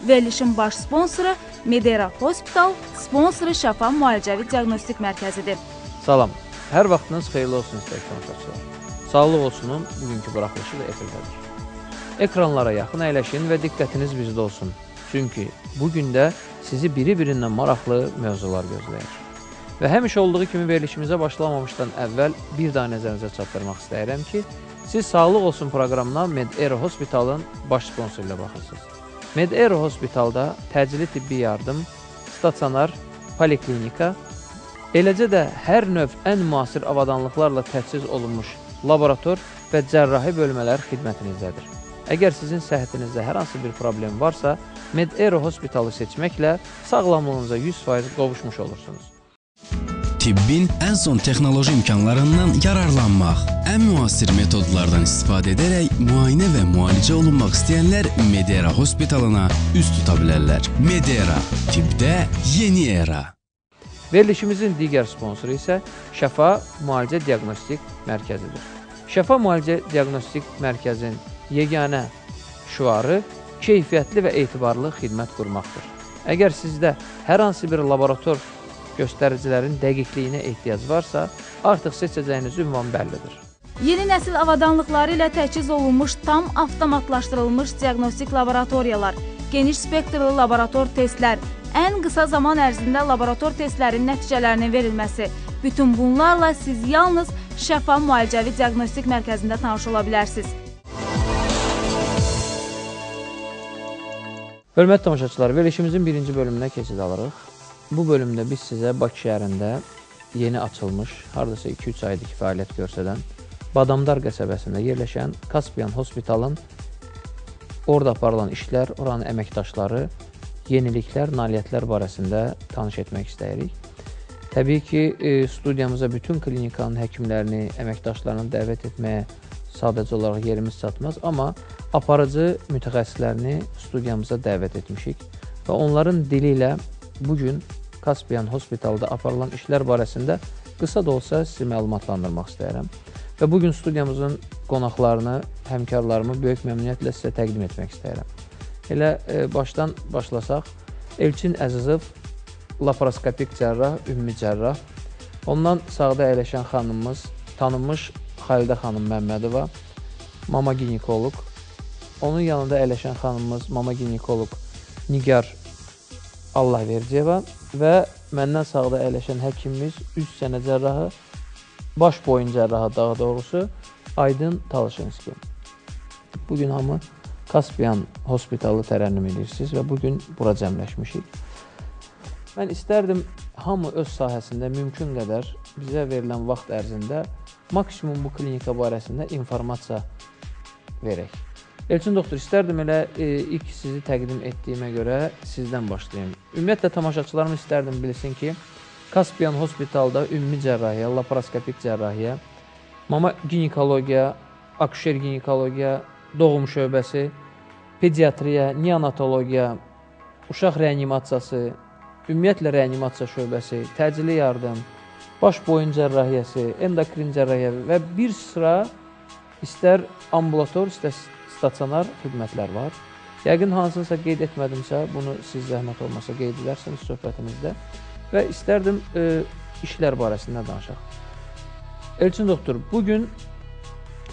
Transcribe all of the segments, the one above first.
Verilişin baş sponsoru Medera Hospital, sponsoru Şəfa Müalicəvi Diaqnostik Mərkəzidir. Salam, hər vaxtınız xeyirli olsun istəyək tamaşaçılar. Sağlıq olsunun bugünkü buraxılışı da efirdədir. Ekranlara yaxın əyləşin və diqqətiniz bizdə olsun. Çünki bugün də sizi biri-birindən maraqlı mövzular gözləyir. Və həmişə olduğu kimi verilişimizə başlamamışdan əvvəl bir daha nəzərinizə çatdırmaq istəyirəm ki, siz Sağlıq olsun proqramına Med-Ero Hospitalın baş sponsoru ilə baxırsınız. Med-Ero Hospitalda təcili tibbi yardım, stasionar, poliklinika, eləcə də hər növ ən müasir avadanlıqlarla təchiz olunmuş laborator və cərrahi bölmələr xidmətinizdədir. Əgər sizin səhhətinizdə hər hansı bir problem varsa, Med-Ero Hospitalı seçməklə sağlamlığınıza 100% qovuşmuş olursunuz. Tibbin ən son texnoloji imkanlarından yararlanmaq, ən müasir metodlardan istifadə edərək müayinə və müalicə olunmaq istəyənlər Med-Ero Hospitalına üz tuta bilərlər. Med-Ero, tibbdə yeni era. Verilişimizin digər sponsoru isə Şəfa Müalicə Diaqnostik Mərkəzidir. Şəfa Müalicə Diaqnostik Mərkəzin yeganə şüarı keyfiyyətli və etibarlı xidmət qurmaqdır. Əgər sizdə hər hansı bir laborator göstəricilərin dəqiqliyinə ehtiyac varsa, artıq seçəcəyiniz ünvan bəllidir. Yeni nəsil avadanlıqları ilə təchiz olunmuş tam avtomatlaşdırılmış diaqnostik laboratoriyalar, geniş spektrli laborator testlər, ən qısa zaman ərzində laborator testlərin nəticələrinin verilməsi. Bütün bunlarla siz yalnız Şəfa Müalicəvi Diaqnostik Mərkəzində tanış ola bilərsiniz. Hörmətli tamaşaçılar, verilişimizin birinci bölümünə keçid alırıq. Bu bölümdə biz sizə Bakı şəhərində yeni açılmış, haradasa 2-3 aydır ki, fəaliyyət görsədən, Badamdar qəsəbəsində yerləşən Kaspian Hospitalın orada aparılan işlər, oranın əməkdaşları, yeniliklər, nailiyyətlər barəsində tanış etmək istəyirik. Təbii ki, studiyamıza bütün klinikanın həkimlərini, əməkdaşlarını dəvət etməyə sadəcə olaraq yerimiz çatmaz, amma aparıcı mütəxəssislərini studiyamıza dəvət etmişik və onların dili ilə bugün Kaspian Hospitalda aparılan işlər barəsində qısa da olsa sizi məlumatlandırmaq istəyirəm. Və bugün studiyamızın qonaqlarını, həmkarlarımı böyük məmnuniyyətlə sizə təqdim etmək istəyirəm. Elə başdan başlasaq, Elçin Əzizov, laparoskopik cərrah, ümumi cərrah. Ondan sağda əyləşən xanımımız, tanınmış Xalidə xanım Məmmədova, mama ginekoloq. Onun yanında əyləşən xanımımız, mama ginekoloq Nigar Allahverciyeva və məndən sağda əyləşən həkimimiz, üst sənə cərrahı, baş boyun cərrahı daha doğrusu, Aydın Talışinski. Bugün hamı Kaspian Hospitalı tərənnüm edirsiniz və bugün bura cəmləşmişik. Mən istərdim hamı öz sahəsində mümkün qədər bizə verilən vaxt ərzində maksimum bu klinika barəsində informasiya verək. Elçin doktor, istərdim elə ilk sizi təqdim etdiyimə görə sizdən başlayayım. Ümumiyyətlə, tamaşaçılarım istərdim bilsin ki, Kaspian Hospitalda ümumi cərrahiyyə, laparoskopik cərrahiyyə, mama ginekologiya, akuşer ginekologiya, doğum şöbəsi, pediatriya, neonatologiya, uşaq reanimasiyası, ümumiyyətlə reanimasiya şöbəsi, təcili yardım, baş boyun cərrahiyyəsi, endokrin cərrahiyyə və bir sıra istər ambulator, istər stasionar xidmətlər var. Yəqin hansınsa qeyd etmədimsə, bunu siz zəhmət olmasa qeyd edərsiniz söhbətinizdə və istərdim işlər barəsində danışaq. Elçin doktor, bugün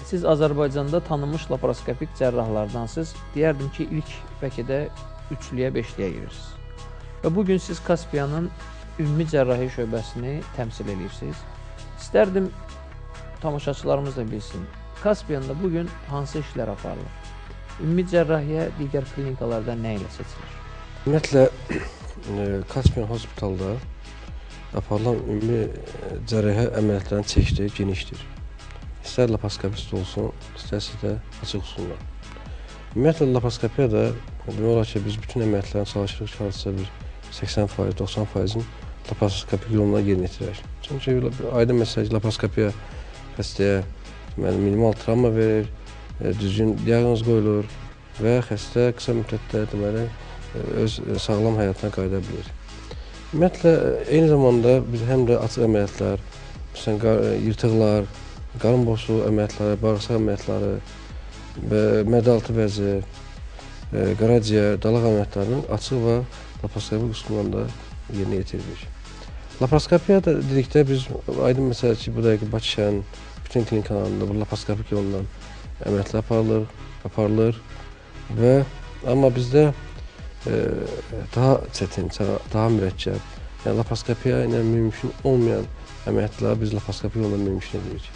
siz Azərbaycanda tanınmış laparoskopik cərrahlardansınız. Deyərdim ki, ilk bəlkə də 3-lüyə, 5-liyə girirsiniz. Və bugün siz Kaspiyanın ümumi cərrahi şöbəsini təmsil edirsiniz. İstərdim tamaşaçılarımız da bilsin, Kaspiyanda bugün hansı işlər aparılır? Ümumi cərrahiyyə digər klinikalarda nə ilə seçilir? Ümumiyyətlə, Kaspian Hospitalda aparılan ümumi cərrahiyyə əməliyyatların çeşidi genişdir. İstər laparoskopist olsun, istərsə də açıq usulla. Ümumiyyətlə, laparoskopiyada demək olar ki, biz bütün əməliyyatların çalışırıq ki, hansısa bir 80%, 90%-in laparoskopik yoluna yerinə yetirək. Çünki aydın məsələ ki, laparoskopiya xəstəyə minimal travma verir, düzgün diaqnoz qoyulur və xəstə qısa müddətdə deməli, öz sağlam həyatına qayıda bilir. Ümumiyyətlə, eyni zamanda biz həm də açıq əməliyyatlar, yırtıqlar, qarın boşluğu əməliyyatları, bağırsaq əməliyyatları, mədə altı vəzi, qaraciyər, dalaq əməliyyatlarının açıq və laparoskopik üsulunda yerinə yetirilir. Laparoskopiya da dedikdə biz aydın məsələ ki, bu dəqiqə Bakı şəhərinin bütün klinikalarında bu laparoskopik yolla əməliyyatlar aparılır və amma bizdə daha çətin, daha mürəkkəb, yəni laparoskopiya ilə mümkün olmayan əməliyyatları biz laparoskopi yolla mümkün edirik.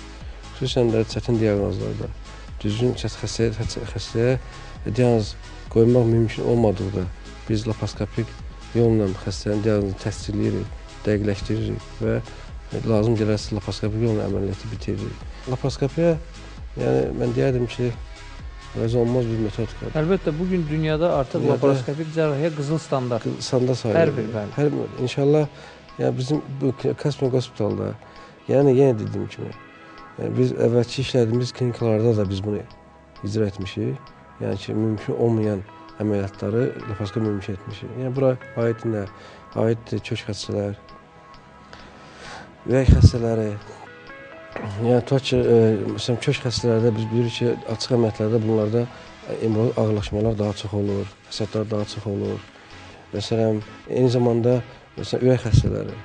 Xüsusən də çətin diaqnozlarda, düzgün xəstəyə diaqnoz qoymaq mümkün olmadıqda biz laparoskopik yolla xəstənin diaqnozunu təsdiqləyirik, dəqiqləşdiririk və lazım gələrsə laparoskopik yolla əməliyyatı bitiririk. Laparoskopiya, yəni mən deyərdim ki, vəz olmaz bir metodikadır. Əlbəttə, bugün dünyada artıq laparoskopik cərrahiyyə qızıl standart. Standart sayılır. Hər bir, İnşallah, yəni bizim bu Kaspian Hospitalda, yəni yenə dediyim kimi, biz əvvəlki işlədiyimiz klinikalarda da biz bunu icra etmişik. Yəni ki, mümkün olmayan əməliyyatları laparoskopi mümkün etmişik. Yəni bura aid nə? Aiddir kök xəstələr, ürək xəstələri. Yəni tutaq ki, məsələn, kök xəstələrdə biz bilirik ki, açıq əməliyyatlarda bunlarda embriyolog ağırlaşmalar daha çox olur, fəsadlar daha çox olur. Məsələn, eyni zamanda məsələn, ürək xəstələri.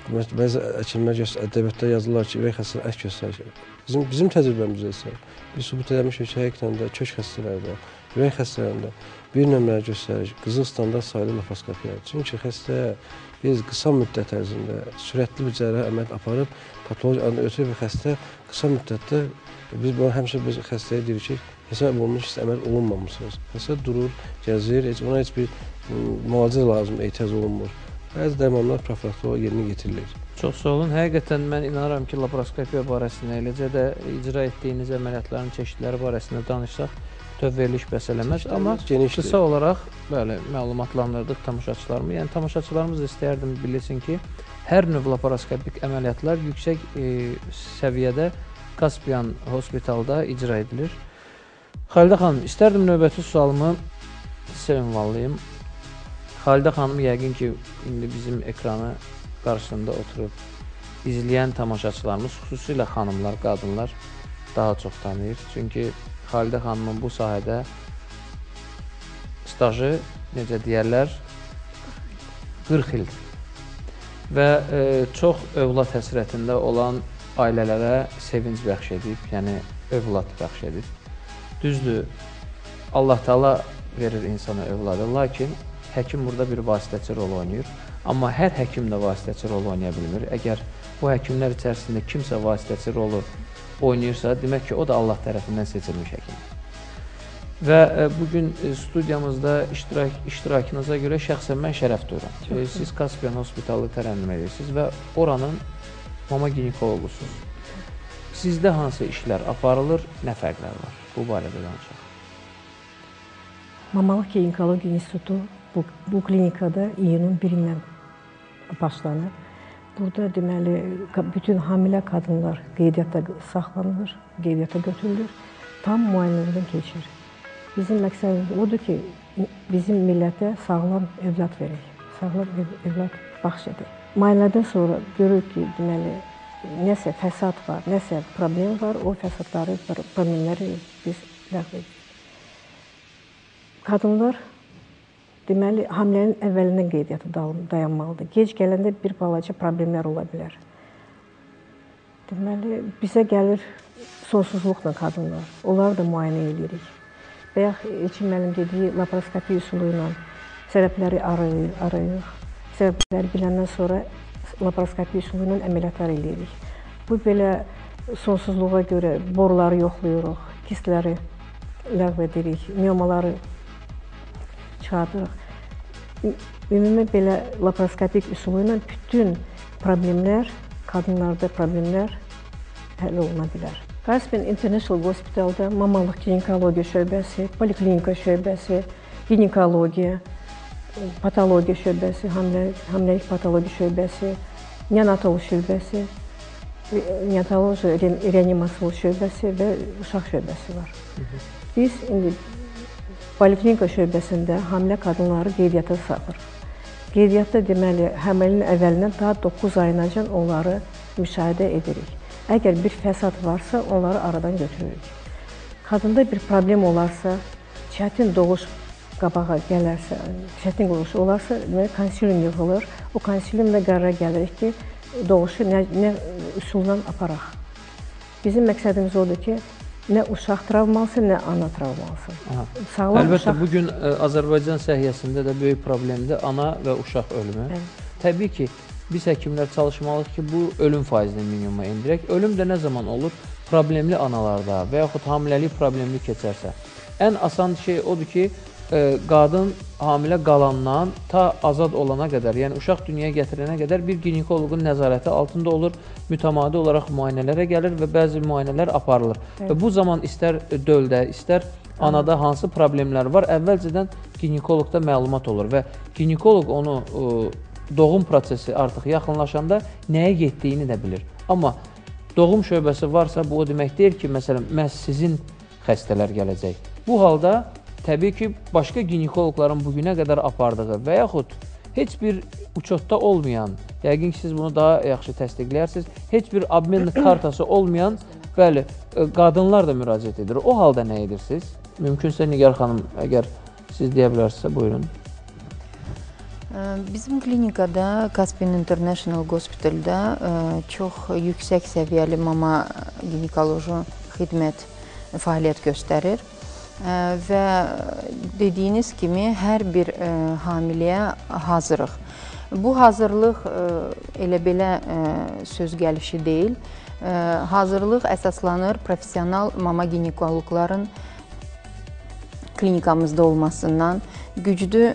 Bəzi həkimlər ədəbiyyatda yazırlar ki, ürək xəstələri əks göstərir. Bizim təcrübəmizdə isə biz sübut edilmişik ki, həqiqətən də kök xəstələrdə, ürək xəstələrində bir nömrəli göstərici qızıl standart sayılı laparoskopiyadır. Çünki xəstəyə biz qısa müddət ərzində sürətli bir cərrahi əməliyyat aparıb, patoloji ötürü bir xəstə qısa müddətdə biz həmişə biz xəstəyə deyirik ki, hesab olunmuş əməliyyat olunmamışsınız. Xəstə durur, gəzir, ona heç bir müalicə lazım, ehtiyac olunmur. Bəzi dərmanlar profilaktik yerinə yetirilir. Çox sağ olun. Həqiqətən mən inanıram ki, laparoskopiya barəsində, eləcə də icra etdiyiniz əməliyyatların çeşidləri barəsində danışsaq, bütöv veriliş bəs eləməz. Amma qısa olaraq bəli, məlumatlandırdıq tamaşaçılarımı. Yəni, tamaşaçılarımız da istəyərdim bilirsin ki, hər növ laparoskopik əməliyyatlar yüksək səviyyədə Kaspian Hospitalda icra edilir. Xalidə xanım, istərdim növbəti sualımı sizə ünvanlayım. Xalidə xanım yəqin ki, indi bizim ekranı qarşısında oturub izləyən tamaşaçılarımız, xüsusilə xanımlar, qadınlar daha çox tanıyır. Çünki Xalidə xanımın bu sahədə stajı, necə deyərlər, 40 ildir. Və çox övlad həsrətində olan ailələrə sevinc bəxş edib, yəni övlad bəxş edib. Düzdür, Allah Taala verir insana övladı, lakin həkim burada bir vasitəçi rol oynayır. Amma hər həkim də vasitəçi rol oynaya bilmir. Əgər bu həkimlər içərisində kimsə vasitəçi rolu oynayırsa, demək ki, o da Allah tərəfindən seçilmiş həkimdir. Və bugün studiyamızda iştirakınıza görə şəxsən mən şərəf duyuram. Siz Kaspian Hospitalı tərənnüm edirsiniz və oranın mama ginekoloqusunuz. Sizdə hansı işlər aparılır, nə fərqlər var? Bu barədə danışaq. Mamalıq Ginekologiya İnstitutu bu klinikada iyunun 1-dən başlanır. Burada deməli bütün hamilə qadınlar qeydiyyatda saxlanılır, qeydiyyata götürülür, tam müayinələrdən keçir. Bizim məqsədimiz odur ki, bizim millətə sağlam övlad verək, sağlam övlad bəxş edək. Müayinələrdən sonra görürük ki, deməli nəsə fəsad var, nəsə problem var, o fəsadları, problemləri biz ləğv edirik. Qadınlar deməli, hamilənin əvvəlindən qeydiyyatı dayanmalıdır. Gec gələndə bir balaca problemlər ola bilər. Deməli, bizə gəlir sonsuzluqla qadınlar. Onları da müayinə edirik. Və ya Elçin müəllim dediyi laparoskopi üsulu ilə səbəbləri arayırıq. Səbəbləri biləndən sonra laparoskopi üsulu ilə əməliyyatlar edirik. Bu belə sonsuzluğa görə boruları yoxlayırıq, kistləri ləğv edirik, miomaları çıxardırıq. Ümumi belə laparoskopik üsulu ilə bütün problemlər, qadınlarda problemlər həll oluna bilər. Kaspian International Hospitalda mamalıq ginekologiya şöbəsi, poliklinika şöbəsi, ginekologiya, patologiya şöbəsi, hamiləlik patologiya şöbəsi, neonatoloq şöbəsi, neonatoloji reanimasiya şöbəsi və uşaq şöbəsi var. Biz indi poliklinika şöbəsində hamilə qadınları qeydiyyata salırıq. Qeydiyyatda deməli, həmilinin əvvəlindən daha 9 ayınacan onları müşahidə edirik. Əgər bir fəsad varsa, onları aradan götürürük. Qadında bir problem olarsa, çətin doğuş qabağa gələrsə, çətin quruluşu olarsa, demək konsilium yığılır. O konsiliumda qərara gəlirik ki, doğuşu nə üsulla aparaq. Bizim məqsədimiz odur ki, nə uşaq travması, nə ana travması. Sağlam Əlbəttə, uşaq... bugün Azərbaycan səhiyyəsində də böyük problemdir ana və uşaq ölümü. Təbii ki, biz həkimlər çalışmalıyıq ki, bu ölüm faizini minimuma indirək. Ölüm də nə zaman olur? Problemli anallarda və yaxud hamiləlik problemli keçərsə. Ən asan şey odur ki, qadın hamilə qalandan ta azad olana qədər, yəni uşaq dünyaya gətirənə qədər bir ginekoloqun nəzarəti altında olur, mütəmadi olaraq müayinələrə gəlir və bəzi müayinələr aparılır. Və bu zaman istər döldə, istər anada hansı problemlər var, əvvəlcədən ginekoloqda məlumat olur və ginekoloq onu doğum prosesi artıq yaxınlaşanda nəyə getdiyini də bilir. Amma doğum şöbəsi varsa, bu o demək deyil ki, məsələn, məhz sizin xəstələr gələcək. Bu halda təbii ki, başqa ginekoloqların bugünə qədər apardığı və yaxud heç bir uçotda olmayan, yəqin ki, siz bunu daha yaxşı təsdiqləyirsiniz, heç bir abmen kartası olmayan, bəli, qadınlar da müraciət edir. O halda nə edirsiniz? Mümkünsə Nigar xanım, əgər siz deyə bilərsinizsə, buyurun. Bizim klinikada, Caspian International Hospital'da çox yüksək səviyyəli mama ginekoloji xidmət fəaliyyət göstərir və dediyiniz kimi hər bir hamiləyə hazırıq. Bu hazırlıq elə belə söz gəlişi deyil. Hazırlıq əsaslanır professional mama ginekoloqların klinikamızda olmasından, güclü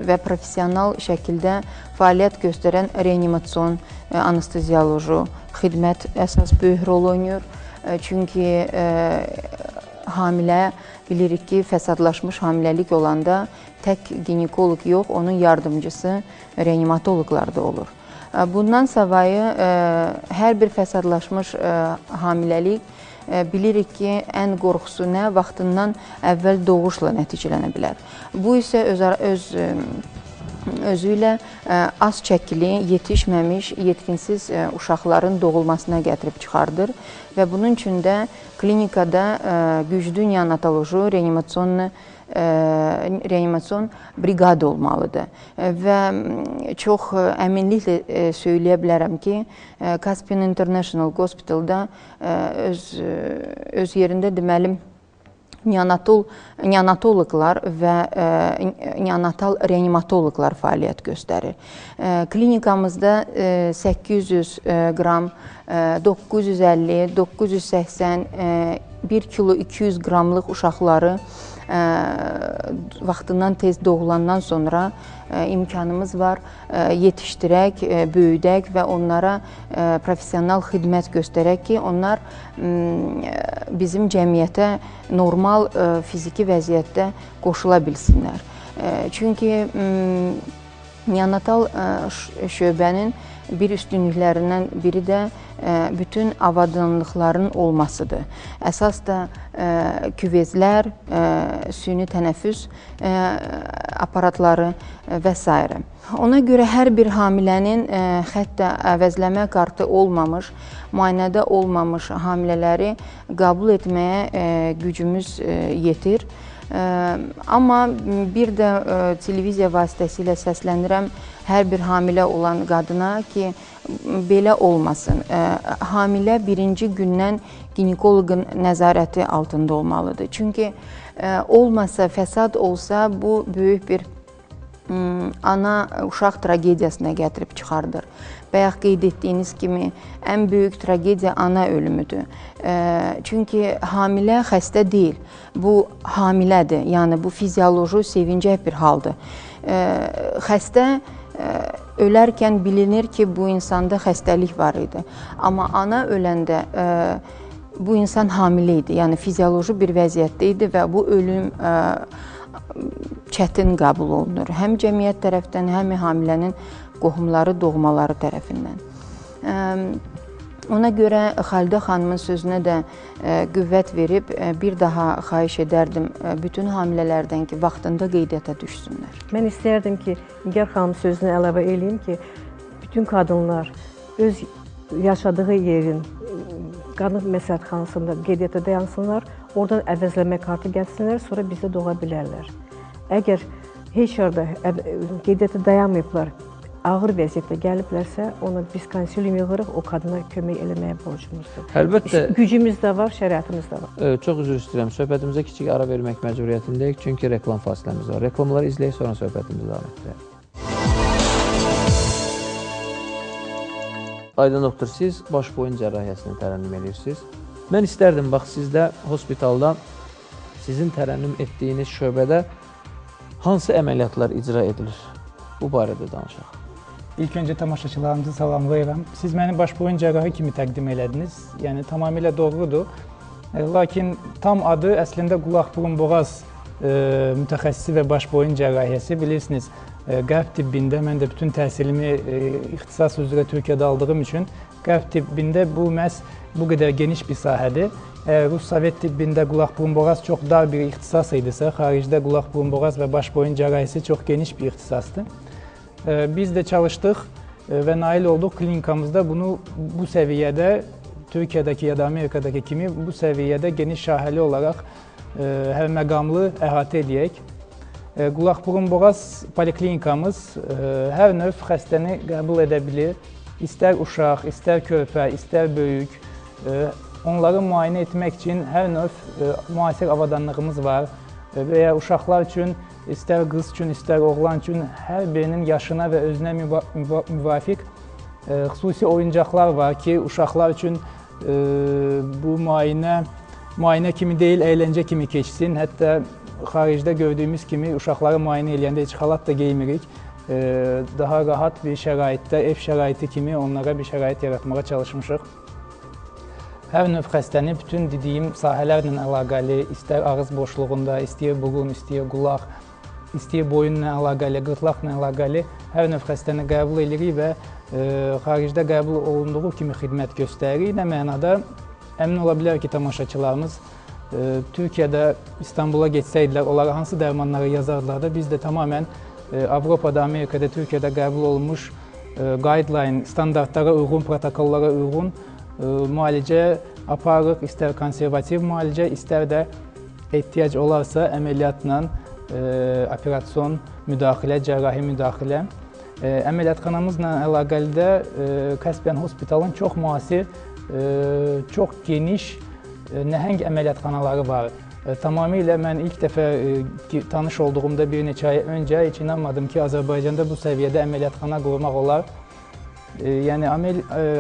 və professional şəkildə fəaliyyət göstərən reanimasyon, anesteziyoloji xidmət əsas böyük rol oynayır. Çünki hamilə bilirik ki, fəsadlaşmış hamiləlik olanda tək ginekoloq yox, onun yardımcısı reanimatoloqlar da olur. Bundan savayı hər bir fəsadlaşmış hamiləlik bilirik ki, ən qorxusu nə? Vaxtından əvvəl doğuşla nəticələnə bilər. Bu isə özü ilə az çəkili, yetişməmiş, yetkinsiz uşaqların doğulmasına gətirib çıxardır və bunun üçün də klinikada güclü neonatoloji, reanimasyon briqada olmalıdır. Və çox əminliklə söyləyə bilərəm ki, Caspian International Hospital'da öz yerində deməli neonatoloqlar və neonatal reanimatoloqlar fəaliyyət göstərir. Klinikamızda 800 qram, 950, 980, 1 kilo 200 qramlıq uşaqları vaxtından tez doğulandan sonra imkanımız var, yetişdirək, böyüdək və onlara professional xidmət göstərək ki, onlar bizim cəmiyyətə normal fiziki vəziyyətdə qoşula bilsinlər. Çünki neonatal şöbənin bir üstünlüklərindən biri də bütün avadanlıqların olmasıdır. Əsas da küvezlər, süni tənəffüs aparatları və s. Ona görə hər bir hamilənin hətta əvəzləmə kartı olmamış, müayinədə olmamış hamilələri qəbul etməyə gücümüz yetir. Amma bir də televiziya vasitəsilə səslənirəm hər bir hamilə olan qadına ki, belə olmasın. Hamilə birinci gündən ginekoloqun nəzarəti altında olmalıdır. Çünki olmasa, fəsad olsa, bu böyük bir ana-uşaq tragediyasına gətirib çıxardır. Bayaq qeyd etdiyiniz kimi, ən böyük tragediya ana ölümüdür. Çünki hamilə xəstə deyil, bu hamilədir. Yəni, bu fizioloji, sevincək bir haldır. Xəstə ölərkən bilinir ki, bu insanda xəstəlik var idi. Amma ana öləndə bu insan hamilə idi, yəni fizioloji bir vəziyyətdə idi və bu ölüm çətin qəbul olunur. Həm cəmiyyət tərəfindən, həm hamilənin qohumları, doğmaları tərəfindən. Ona görə Xalidə xanımın sözünə də qüvvət verib, bir daha xahiş edərdim bütün hamilələrdən ki, vaxtında qeydiyyata düşsünlər. Mən istərdim ki, Nigar xanım sözünü əlavə edeyim ki, bütün qadınlar öz yaşadığı yerin qadın məsləhətxanasında qeydiyyata dayansınlar, oradan əvəzləmə kartı gəlsinlər, sonra bizdə doğa bilərlər. Əgər heç yerdə qeydiyyatda dayanmayıblar, ağır vəziyyətdə gəliblərsə, ona biz konsilium yığırıq, o qadına kömək eləməyə borcumuzdur. Əlbəttə, Gücümüz də var, şəraitimiz də var. çox üzr istəyirəm. Söhbətimizə kiçik ara vermək məcburiyyətindəyik, çünki reklam fasiləmiz var. Reklamları izləyək, sonra söhbətimizi davam etdirək. Aydın doktor, siz baş boyun cərrahiyyəsini tərənnüm edirsiniz. Mən istərdim, bax, sizdə hospitalda sizin tərənnüm etdiyiniz şöbədə hansı əməliyyatlar icra edilir? Bu barədə danışaq. İlk öncə tamaşaçılarımızı salamlayıram. Siz məni baş boyun cərrahı kimi təqdim elədiniz. Yəni, tamamilə doğrudur. Lakin tam adı əslində qulaq, burun, boğaz mütəxəssisi və baş boyun cərrahiyyəsi. Bilirsiniz, qərb tibbində mən də bütün təhsilimi ixtisas üzrə Türkiyədə aldığım üçün qərb tibbində bu məhz bu qədər geniş bir sahədir. Rus Sovet tibbində qulaq, burun, boğaz çox dar bir ixtisas idisə, xaricdə qulaq, burun, boğaz və baş boyun cərrahisi çox geniş bir ixtisasdır. Biz də çalışdıq və nail olduq klinikamızda bunu bu səviyyədə, Türkiyədəki ya da Amerikadakı kimi bu səviyyədə geniş şahiəli olaraq hər məqamlı əhatə edək. Qulaq, burun, boğaz poliklinikamız hər növ xəstəni qəbul edə bilir. İstər uşaq, istər körpə, istər böyük. Onları müayinə etmək üçün hər növ müasir avadanlığımız var və ya uşaqlar üçün, istər qız üçün, istər oğlan üçün hər birinin yaşına və özünə müvafiq xüsusi oyuncaqlar var ki, uşaqlar üçün bu müayinə kimi deyil, əyləncə kimi keçsin. Hətta xaricdə gördüyümüz kimi uşaqları müayinə eləyəndə heç xalat da geymirik. Daha rahat bir şəraitdə, ev şəraiti kimi onlara bir şərait yaratmağa çalışmışıq. Hər növ xəstəni bütün dediyim sahələrlə əlaqəli, istər ağız boşluğunda, istəyir burun, istəyir qulaq, istəyir boyunla əlaqəli, qırtlaqla əlaqəli hər növ xəstəni qəbul edirik və xaricdə qəbul olunduğu kimi xidmət göstəririk. Nə mənada əmin ola bilər ki, tamaşaçılarımız Türkiyədə, İstanbula geçsəydilər, onlara hansı dərmanları yazardılar da biz də tamamən Avropada, Amerikada, Türkiyədə qəbul olunmuş guideline, standartlara uyğun, protokollara uyğun müalicə aparırıq, istər konservativ müalicə, istər də ehtiyac olarsa əməliyyatla operasyon müdaxilə, cərrahi müdaxilə. Əməliyyatxanamızla əlaqəli də Kaspian Hospitalın çox müasir, çox geniş, nəhəng əməliyyatxanaları var. Tamamilə mən ilk dəfə tanış olduğumda bir neçə ay öncə heç inanmadım ki, Azərbaycanda bu səviyyədə əməliyyatxana qurmaq olar. Yəni,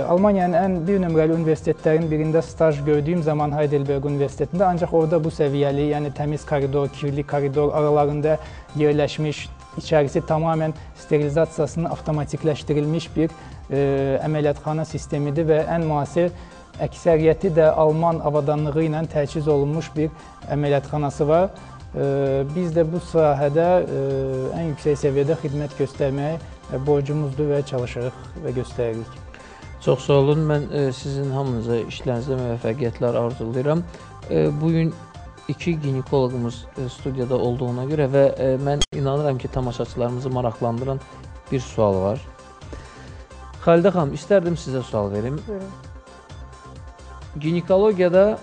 Almaniyanın ən bir nömrəli universitetlərin birində staj gördüyüm zaman Heidelberg Universitetində, ancaq orada bu səviyyəli, yəni təmiz koridor, kirli koridor aralarında yerləşmiş, içərisi tamamən sterilizasiyasının avtomatikləşdirilmiş bir əməliyyatxana sistemidir və ən müasir əksəriyyəti də Alman avadanlığı ilə təchiz olunmuş bir əməliyyatxanası var. Biz də bu sahədə ən yüksək səviyyədə xidmət göstərməyə borcumuzdur və çalışırıq və göstəririk. Çox sağ olun. Mən sizin hamınıza işlərinizdə müvəffəqiyyətlər arzulayıram. Bugün iki ginekoloqumuz studiyada olduğuna görə və mən inanıram ki, tamaşaçılarımızı maraqlandıran bir sual var. Xalidə xanım, istərdim sizə sual verim. Ginekologiyada,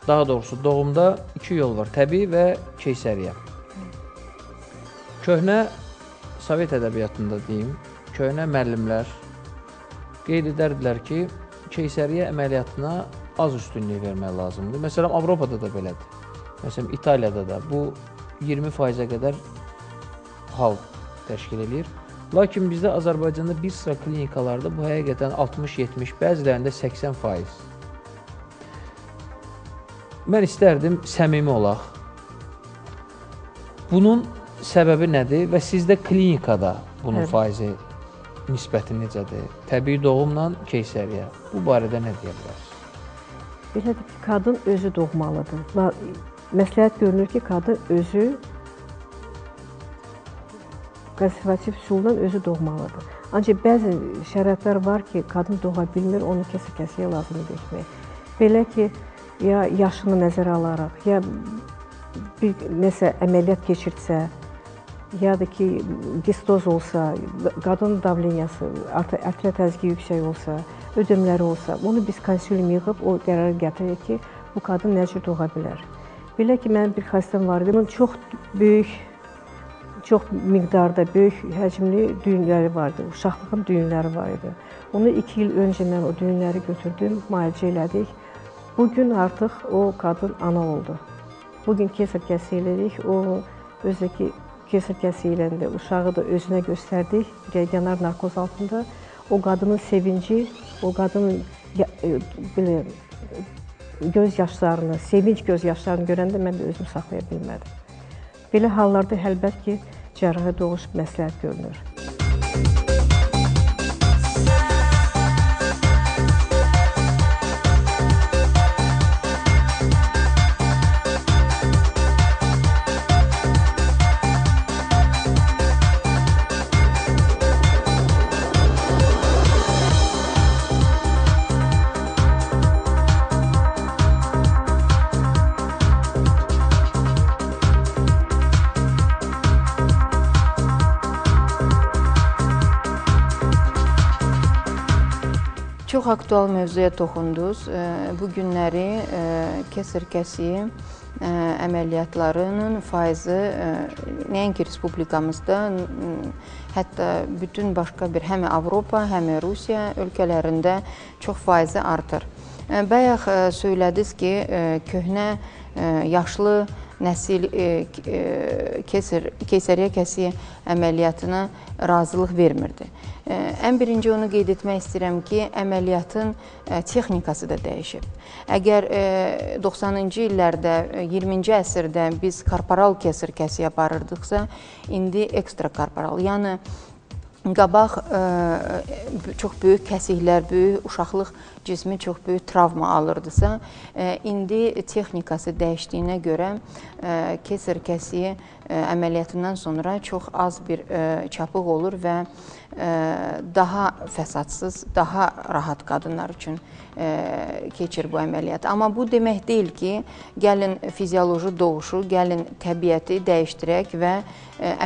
daha doğrusu doğumda iki yol var, təbii və keysəriyyə. Köhnə Sovet ədəbiyyatında deyim, köhnə müəllimlər qeyd edərdilər ki, keysəriyyə əməliyyatına az üstünlük vermək lazımdır. Məsələn, Avropada da belədir. Məsələn, İtaliyada da bu 20%-ə qədər hal təşkil edir. Lakin bizdə Azərbaycanda bir sıra klinikalarda bu həqiqətən 60-70, bəzilərində 80%. Mən istərdim səmimi olaq. Bunun səbəbi nədir və sizdə klinikada bunun faizi nisbəti necədir? Təbii doğumla keysəriyyə. Bu barədə nə deyə bilərsiniz? Belədir ki, qadın özü doğmalıdır. Məsləhət görünür ki, qadın özü konservativ üsulla özü doğmalıdır. Ancaq bəzi şəraitlər var ki, qadın doğa bilmir, onu kəsə-kəsəyə lazım etmək. Belə ki, ya yaşını nəzərə alaraq, ya bir nəsə əməliyyat keçirtsə, ya da ki, distoz olsa, qadın davleniyası, arterial təzyiqi yüksək olsa, ödemləri olsa, onu biz konsilium yığıb o qərarı gətiririk ki, bu qadın nə cür doğa bilər. Belə ki, mənim bir xəstəm var idi, onun çox böyük çox miqdarda böyük həcmli düyünləri var idi, uşaqlığın düyünləri var idi. Onu 2 il öncə mən o düyünləri götürdüm, müalicə elədik. Bugün artıq o qadın ana oldu. Bugün kesar kəsi elədik, o özdəki kesar kəsi iləndə uşağı da özünə göstərdik, regional narkoz altında. O qadının sevinci, o qadının belə göz yaşlarını, sevinç göz yaşlarını görəndə mən də özümü saxlaya bilmədim. Belə hallarda əlbət ki, cərrahi doğuş məsləhət görünür. Çox aktual mövzuya toxundunuz. Bu günləri kesar kəsiyi əməliyyatlarının faizi nəinki respublikamızda, hətta bütün başqa bir həm Avropa, həm Rusiya ölkələrində çox faizi artır. Bayaq söylədiniz ki, köhnə, yaşlı nəsil keysəriyyə kəsiyi əməliyyatına razılıq vermirdi. Ən birinci onu qeyd etmək istəyirəm ki, əməliyyatın texnikası da dəyişib. Əgər 90-cı illərdə, 20-ci əsrdə biz korporal kesar kəsiyi aparırdıqsa, indi ekstra korporal, yəni qabaq çox böyük kəsiklər, böyük uşaqlıq cismi çox böyük travma alırdısa, indi texnikası dəyişdiyinə görə kesar kəsiyi əməliyyatından sonra çox az bir çapıq olur və daha fəsadsız, daha rahat qadınlar üçün keçir bu əməliyyat. Amma bu demək deyil ki, gəlin fizioloji doğuşu, gəlin təbiəti dəyişdirək və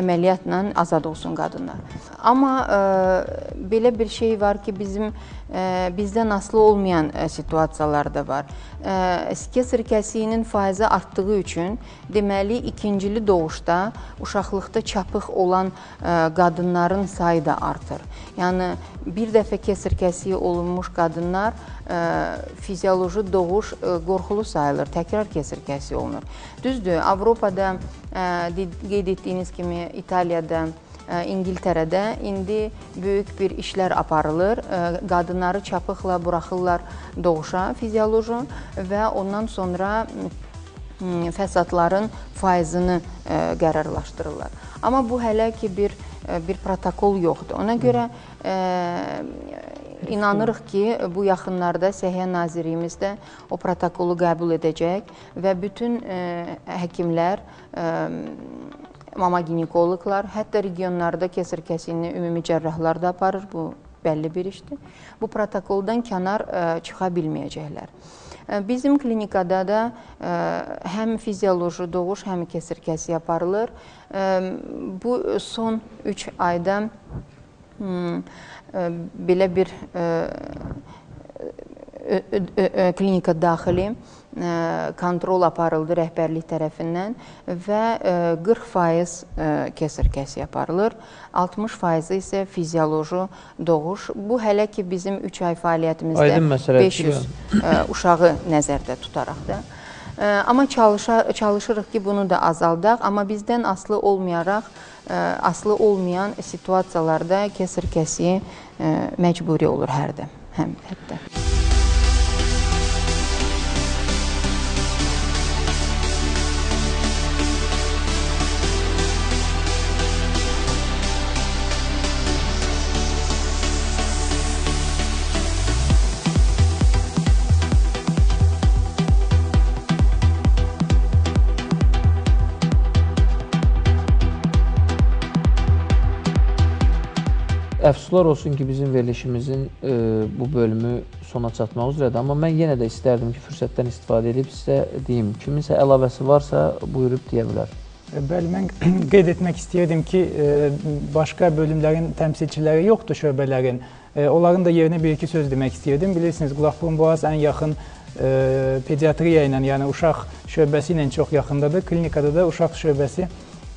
əməliyyatla azad olsun qadınlar. Amma belə bir şey var ki, bizdən asılı olmayan situasiyalar da var. Kesar kəsiyinin faizi artdığı üçün, deməli, ikincili doğuşda, uşaqlıqda çapıq olan qadınların sayı da artır. Yəni, bir dəfə kesar kəsiyi olunmuş qadınlar fizioloji doğuş qorxulu sayılır, təkrar kesar kəsiyi olunur. Düzdür, Avropada qeyd etdiyiniz kimi İtaliyada, İngiltərədə indi böyük bir işlər aparılır. Qadınları çapıqla buraxırlar doğuşa fizioloji və ondan sonra fəsadların faizini qərarlaşdırırlar. Amma bu hələ ki bir protokol yoxdur. Ona görə inanırıq ki, bu yaxınlarda Səhiyyə Nazirliyimiz də o protokolu qəbul edəcək və bütün həkimlər, mama ginekoloqlar, hətta regionlarda kesar kəsiyini ümumi cərrahlar da aparır, bu bəlli bir işdir. Bu protokoldan kənar çıxa bilməyəcəklər. Bizim klinikada da həm fizioloji doğuş, həm kesar kəsiyi aparılır. Bu son 3 ayda belə bir klinika daxili kontrol aparıldı rəhbərlik tərəfindən və 40% kesar kəsiyi aparılır, 60% isə fizioloji doğuş. Bu hələ ki bizim 3 ay fəaliyyətimizdə 500 uşağı nəzərdə tutaraq da. Amma çalışırıq ki, bunu da azaldaq, amma bizdən asılı olmayaraq, asılı olmayan situasiyalarda kesar kəsiyi məcburi olur hərdə, hətta. Əfsuslar olsun ki, bizim verilişimizin bu bölümü sona çatmaq üzrədir. Amma mən yenə də istərdim ki, fürsətdən istifadə edib sizə deyim, kiminsə əlavəsi varsa, buyurub deyə bilər. Bəli, mən qeyd etmək istəyirdim ki, başqa bölümlərin təmsilçiləri yoxdur şöbələrin. Onların da yerinə bir-iki söz demək istəyirdim. Bilirsiniz, qulaq-burun-boğaz ən yaxın pediatriya ilə, yəni uşaq şöbəsi ilə çox yaxındadır. Klinikada da uşaq şöbəsi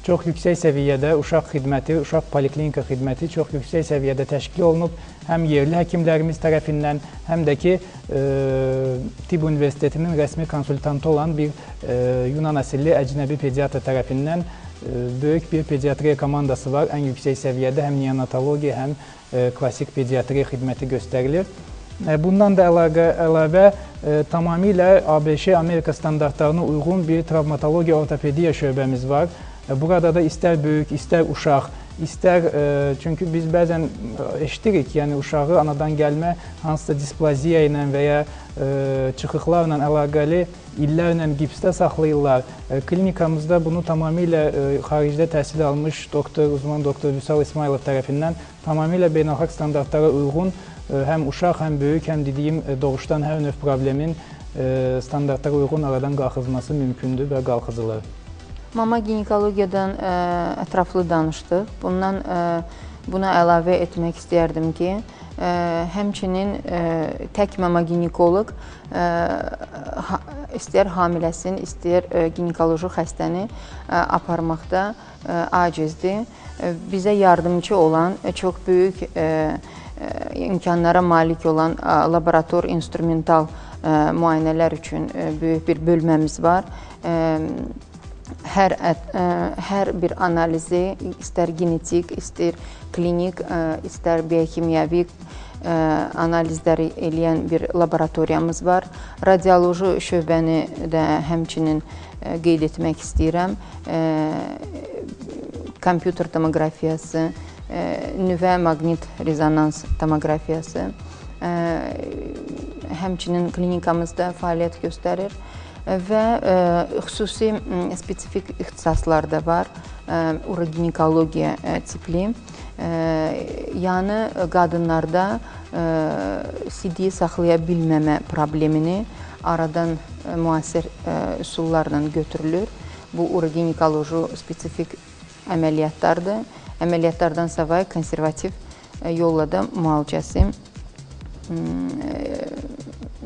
çox yüksək səviyyədə uşaq xidməti, uşaq poliklinika xidməti çox yüksək səviyyədə təşkil olunub. Həm yerli həkimlərimiz tərəfindən, həm də ki, Tibb Universitetinin rəsmi konsultantı olan bir Yunan əsilli əcnəbi pediatr tərəfindən böyük bir pediatriya komandası var. Ən yüksək səviyyədə həm neonatologiya, həm klassik pediatriya xidməti göstərilir. Bundan da əlavə tamamilə ABŞ, Amerika standartlarına uyğun bir travmatologiya, ortopediya şöbəmiz var. Burada da istər böyük, istər uşaq, çünki biz bəzən eşidirik, yəni uşağı anadan gəlmə hansısa displaziya ilə və ya çıxıqlarla əlaqəli illərlə gipsdə saxlayırlar. Klinikamızda bunu tamamilə xaricdə təhsil almış uzman doktor Vüsal İsmailov tərəfindən tamamilə beynəlxalq standartlara uyğun həm uşaq, həm böyük, həm dediyim doğuşdan hər növ problemin standartlara uyğun aradan qalxızması mümkündür və qalxızılır. Mama ginekologiyadan ətraflı danışdıq. Buna əlavə etmək istəyərdim ki, həmçinin tək mama ginekoloq istər hamiləsin, istər ginekoloji xəstəni aparmaqda acizdir. Bizə yardımcı olan, çox böyük imkanlara malik olan laborator instrumental müayinələr üçün böyük bir bölməmiz var. Hər bir analizi, istər genetik, istər klinik, istər biokimyəvi analizləri eləyən bir laboratoriyamız var. Radioloji şöbəni də həmçinin qeyd etmək istəyirəm. Kompüter tomografiyası, nüvə maqnit rezonans tomografiyası həmçinin klinikamızda fəaliyyət göstərir. Və xüsusi spesifik ixtisaslar da var, uroginekologiya tipli. Yəni, qadınlarda sidiyi saxlaya bilməmə problemini aradan müasir üsullarla götürülür. Bu uroginekoloji spesifik əməliyyatlardır. Əməliyyatlardan savayı konservativ yolla da müalicəsi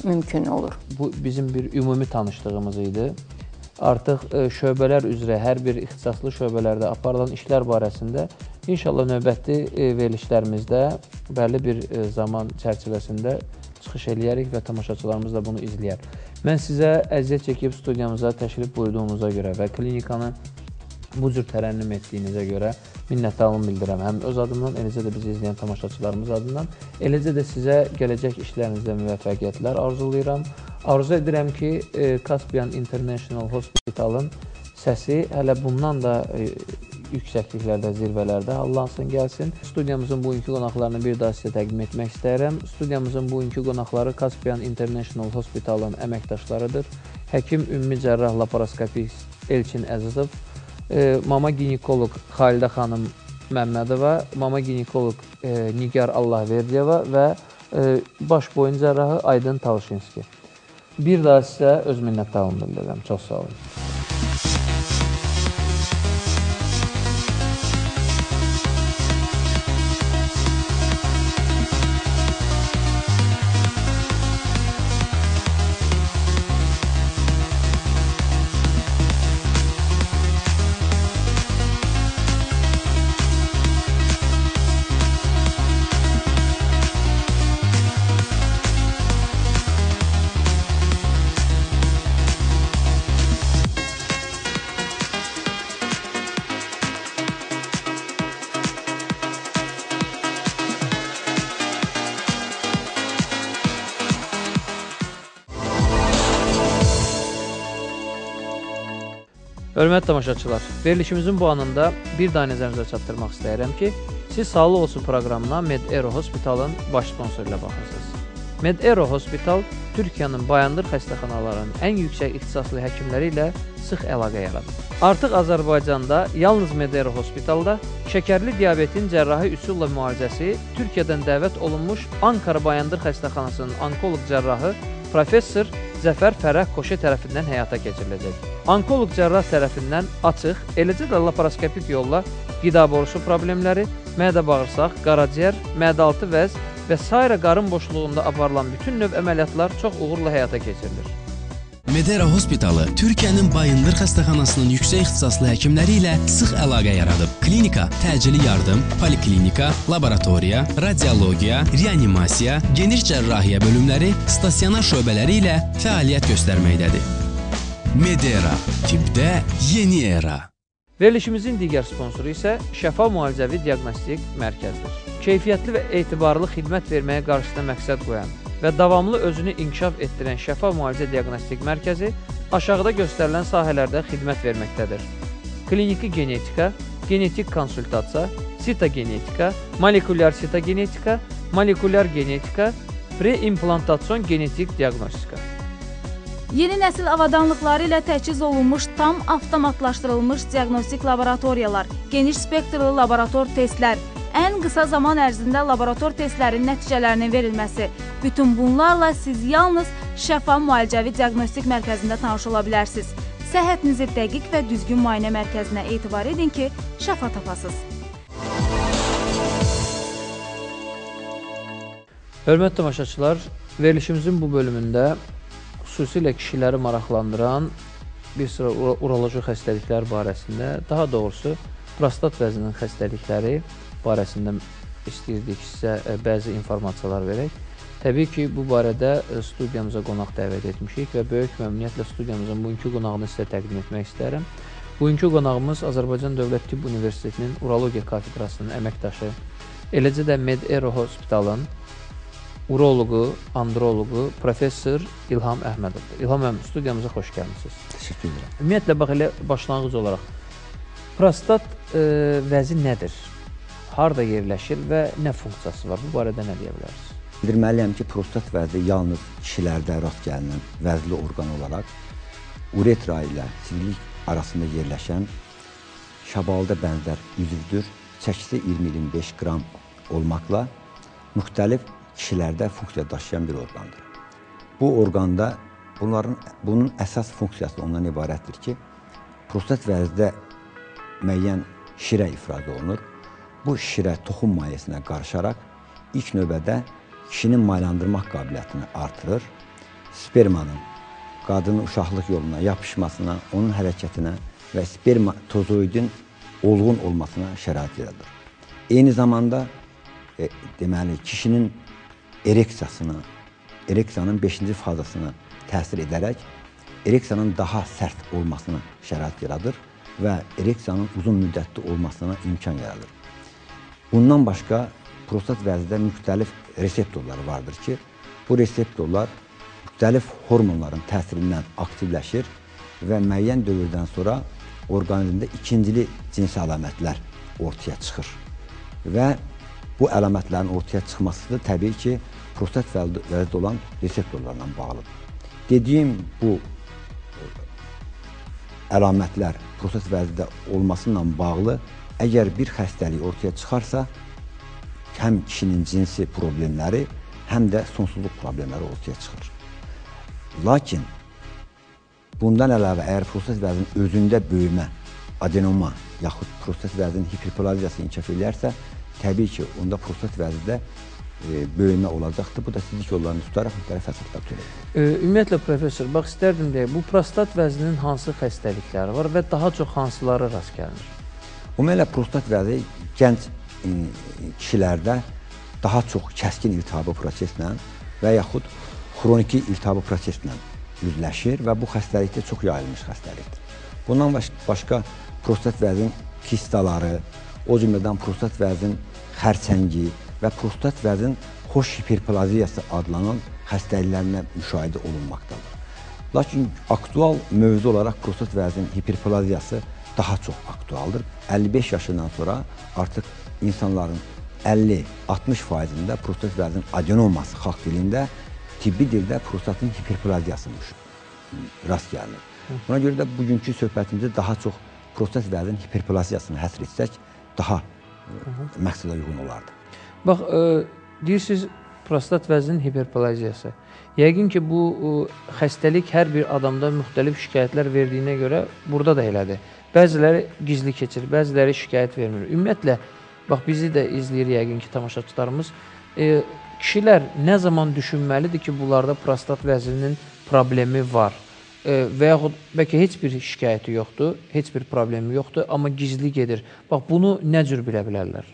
mümkün olur. Bu bizim bir ümumi tanışdığımız idi. Artıq şöbələr üzrə hər bir ixtisaslı şöbələrdə aparılan işlər barəsində inşallah növbəti verilişlərimizdə bəlli bir zaman çərçivəsində çıxış eləyərik və tamaşaçılarımız da bunu izləyər. Mən sizə əziyyət çəkib studiyamıza təşrif buyurduğunuza görə və klinikanı bu cür tərənnüm etdiyinizə görə minnətdarlığımı bildirəm. Həm öz adımdan, eləcə də bizi izləyən tamaşaçılarımız adından, eləcə də sizə gələcək işlərinizdə müvəffəqiyyətlər arzulayıram. Arzu edirəm ki, Caspian International Hospitalın səsi hələ bundan da yüksəkliklərdə, zirvələrdə hallansın, gəlsin. Studiyamızın bugünkü qonaqlarını bir daha sizə təqdim etmək istəyirəm. Studiyamızın bugünkü qonaqları Caspian International Hospitalın əməkdaşlarıdır. Həkim ümumi cərrah laparoskopist Elçin Əzizov, mama ginekoloq Xalidə xanım Məmmədova, mama ginekoloq Nigar Allahverdiyeva və baş boyun cərrahı Aydın Talışinski. Bir daha sizə öz minnətdarlığımı bildirirəm. Çox sağ olun. Hörmətli tamaşaçılar, verilişimizin bu anında bir daha nəzərinizə çatdırmaq istəyirəm ki, siz Sağlıq olsun proqramına Med-Ero Hospitalın baş sponsoru ilə baxırsınız. Med-Ero Hospital Türkiyənin Bayandır xəstəxanalarının ən yüksək ixtisaslı həkimləri ilə sıx əlaqə yaradır. Artıq Azərbaycanda yalnız Med-Ero Hospitalda şəkərli diabetin cərrahi üsulla müalicəsi Türkiyədən dəvət olunmuş Ankara Bayandır xəstəxanasının onkoloq cərrahı Professor Zəfər Fərəh Qoşe tərəfindən həyata keçiriləcək. Onkoloq cərrah tərəfindən açıq, eləcə də laparoskopik yolla qida borusu problemləri, mədə-bağırsaq, qaraciyər, mədə-altı vəz və sairə qarın boşluğunda aparılan bütün növ əməliyyatlar çox uğurla həyata keçirilir. Medera Hospitalı Türkiyənin Bayındır xəstəxanasının yüksək ixtisaslı həkimləri ilə sıx əlaqə yaradıb. Klinika, təcili yardım, poliklinika, laboratoriya, radiologiya, reanimasiya, geniş cərrahiyyə bölümləri, stasionar şöbələri ilə fəaliyyət göstərməkdədir. Medera, tibbdə yeni era. Verilişimizin digər sponsoru isə Şəfa Müalicəvi Diaqnostik Mərkəzdir. Keyfiyyətli və etibarlı xidmət verməyə qarşısına məqsəd qoyan və davamlı özünü inkişaf etdirən Şəfa Müalicə Diaqnostik Mərkəzi aşağıda göstərilən sahələrdə xidmət verməkdədir. Kliniki genetika, genetik konsultasiya, sitogenetika, molekulyar sitogenetika, molekulyar genetika, preimplantasyon genetik diaqnostika. Yeni nəsil avadanlıqları ilə təchiz olunmuş tam avtomatlaşdırılmış diaqnostik laboratoriyalar, geniş spektrli laborator testlər, ən qısa zaman ərzində laborator testlərin nəticələrinin verilməsi. Bütün bunlarla siz yalnız Şəfa Müalicəvi Diaqnostik Mərkəzində tanış ola bilərsiniz. Səhhətinizi dəqiq və düzgün müayinə mərkəzinə etibar edin ki, şəfa tapasınız. Hörmətli tamaşaçılar, verilişimizin bu bölümündə xüsusilə kişiləri maraqlandıran bir sıra uroloji xəstəliklər barəsində, daha doğrusu prostat vəzinin xəstəlikləri barəsində istəyirdik sizə bəzi informasiyalar verək. Təbii ki, bu barədə studiyamıza qonaq dəvət etmişik və böyük məmnuniyyətlə studiyamızın bugünkü qonağını sizə təqdim etmək istərəm. Bugünkü qonağımız Azərbaycan Dövlət Tibb Universitetinin Urologiya kafedrasının əməkdaşı, eləcə də Medera Hospitalın urologu, andrologu, professor İlham Əhmədovdur. İlham Əhməd, studiyamıza xoş gəlmişsiniz. Təşəkkür edirəm. Ümumiyyətlə, bax, elə başlanğıc olaraq, prostat vəzi nədir? Harada yerləşir və nə funksiyası var? Bu barədə nə deyə bilərsiniz? Bildirməliyəm ki, prostat vəzi yalnız kişilərdə rast gəlinən vəzli orqan olaraq uretra ilə sivilik arasında yerləşən şabalda bənzər üzvdür. Çəkisi 20-25 qram olmaqla müxtəlif kişilərdə funksiya daşıyan bir orqandır. Bu orqanda bunun əsas funksiyası ondan ibarətdir ki, prostat vəzidə müəyyən şirə ifraz olunur. Bu şirə toxum mayesinə qarışaraq ilk növbədə kişinin maylandırmaq qabiliyyətini artırır. Spermanın qadının uşaqlıq yoluna yapışmasına, onun hərəkətinə və sperma tozoidin olğun olmasına şərait yaradır. Eyni zamanda deməli, kişinin ereksiyanın 5-ci fazasına təsir edərək ereksiyanın daha sərt olmasına şərait yaradır və ereksiyanın uzun müddətli olmasına imkan yaradır. Bundan başqa prostat vəzidə müxtəlif reseptorları vardır ki, bu reseptorlar müxtəlif hormonların təsirindən aktivləşir və müəyyən dövrdən sonra orqanizmdə ikincili cinsi əlamətlər ortaya çıxır. Və bu əlamətlərin ortaya çıxması da təbii ki, prostat vəzdə olan reseptorlarla bağlıdır. Dediyim bu əlamətlər prostat vəzdə olmasıyla bağlı əgər bir xəstəlik ortaya çıxarsa, həm kişinin cinsi problemləri, həm də sonsuzluq problemləri ortaya çıxır. Lakin bundan əlavə əgər prostat vəzinin özündə böyümə, adenoma yaxud prostat vəzinin hiperplaziyası inkişaf edərsə, təbii ki, onda prostat vəzidə böyümə olacaqdır. Bu da sizik yollarını tutaraq müxtəlif xəstəliklər törədir. Ümumiyyətlə, professor, bax, istərdim deyək, bu prostat vəzinin hansı xəstəlikləri var və daha çox hansıları rast gəlinir? Ümumiyyətlə, prostat vəzi gənc kişilərdə daha çox kəskin iltihabı proseslə və yaxud xroniki iltihabı proseslə üzləşir və bu xəstəlikdə çox yayılmış xəstəlikdir. Bundan başqa prostat vəzinin kistaları, o cümlədən prostat vəzinin xərçəngi və prostat vəzinin xoş hiperplaziyası adlanan xəstəliklərinə müşahidə olunmaqdadır. Lakin aktual mövzu olaraq prostat vəzinin hiperplaziyası daha çox aktualdır. 55 yaşından sonra artıq insanların 50-60%-ində prostat vəzinin adenoması xalq dilində, tibbi dildə prostatın hiperplaziyası rast gəlinir. Buna görə də bugünkü söhbətimizdə daha çox prostat vəzinin hiperplaziyasını həsr etsək, daha məqsədə uyğun olardı. Bax, deyirsiniz, prostat vəzinin hiperplaziyası. Yəqin ki, bu xəstəlik hər bir adamda müxtəlif şikayətlər verdiyinə görə burada da elədir. Bəziləri gizli keçir, bəziləri şikayət vermir. Ümumiyyətlə, bax, bizi də izləyir yəqin ki, tamaşaçılarımız. Kişilər nə zaman düşünməlidir ki, bunlarda prostat vəzinin problemi var? və yaxud bəlkə heç bir şikayəti yoxdur, heç bir problemi yoxdur, amma gizli gedir. Bax, bunu nə cür bilə bilərlər?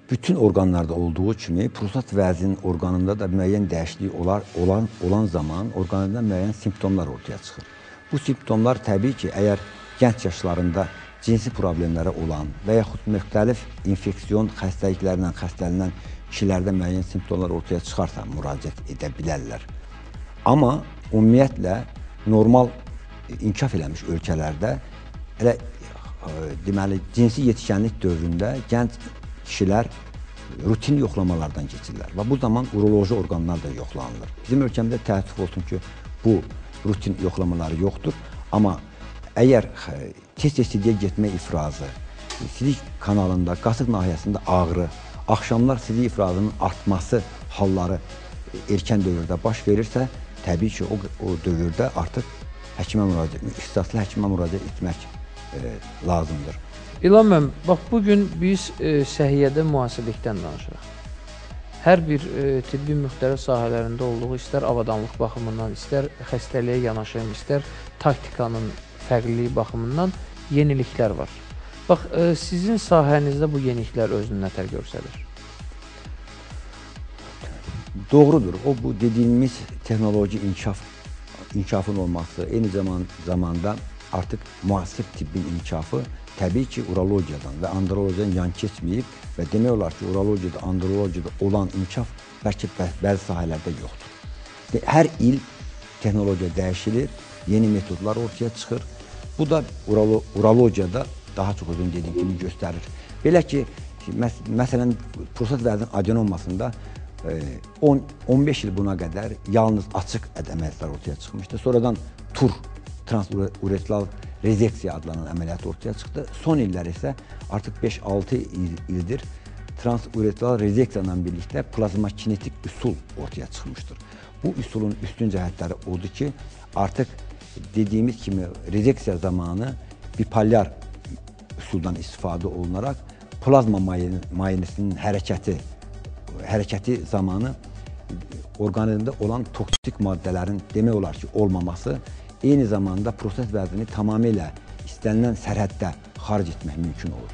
Bütün orqanlarda olduğu kimi prostat vəzinin orqanında da müəyyən dəyişiklik olan zaman orqanında müəyyən simptomlar ortaya çıxır. Bu simptomlar təbii ki, əgər gənc yaşlarında cinsi problemləri olan və yaxud müxtəlif infeksiyon xəstəliklərlə xəstələnən kişilərdə müəyyən simptomlar ortaya çıxarsa müraciət edə bilərlər. Amma ümumiyyətlə normal inkişaf eləmiş ölkələrdə elə deməli cinsi yetişkənlik dövründə gənc kişilər rutin yoxlamalardan keçirlər və bu zaman uroloji orqanlar da yoxlanılır. Bizim ölkəmizdə təəssüf olsun ki, bu rutin yoxlamaları yoxdur, amma əgər tez-tez sidiyə getmə ifrazı, sidik kanalında, qasıq nahiyəsində ağrı, axşamlar sidik ifrazının artması halları erkən dövrdə baş verirsə, təbii ki, o dövrdə artıq ixtisaslı həkimə müraciət etmək lazımdır. İlham müəllim, bax, bugün biz səhiyyədə mühasirlikdən danışırıq. Hər bir tibbi müxtəlif sahələrində olduğu, istər avadanlıq baxımından, istər xəstəliyə yanaşım, istər taktikanın fərqliliyi baxımından yeniliklər var. Bax, sizin sahənizdə bu yeniliklər özünü nətər göstərir? Doğrudur. O, bu dediyimiz texnoloji inkişafın olması, eyni zamanda artıq müasir tibbin inkişafı təbii ki, urologiyadan və andrologiyadan yan keçməyib və demək olar ki, urologiyada, andrologiyada olan inkişaf bəlkə bəzi sahələrdə yoxdur. Hər il texnologiya dəyişilir, yeni metodlar ortaya çıxır. Bu da urologiyada daha çox özünü dediyim kimi göstərir. Belə ki, məsələn, prostat vəzinin adenomasında 15 il buna qədər yalnız açıq əməliyyatlar ortaya çıxmışdı. Sonradan TUR, transuretral rezeksiya adlanan əməliyyat ortaya çıxdı. Son illər isə artıq 5-6 ildir transuretral rezeksiya ilə birlikdə plazmakinetik üsul ortaya çıxmışdır. Bu üsulun üstün cəhətləri odur ki, artıq dediyimiz kimi rezeksiya zamanı bipolyar üsuldan istifadə olunaraq plazma mayenesinin hərəkəti zamanı orqanizmdə olan toksik maddələrin demək olar ki, olmaması, eyni zamanda prostat vəzini tamamilə istənilən sərhəddə xaric etmək mümkün olur.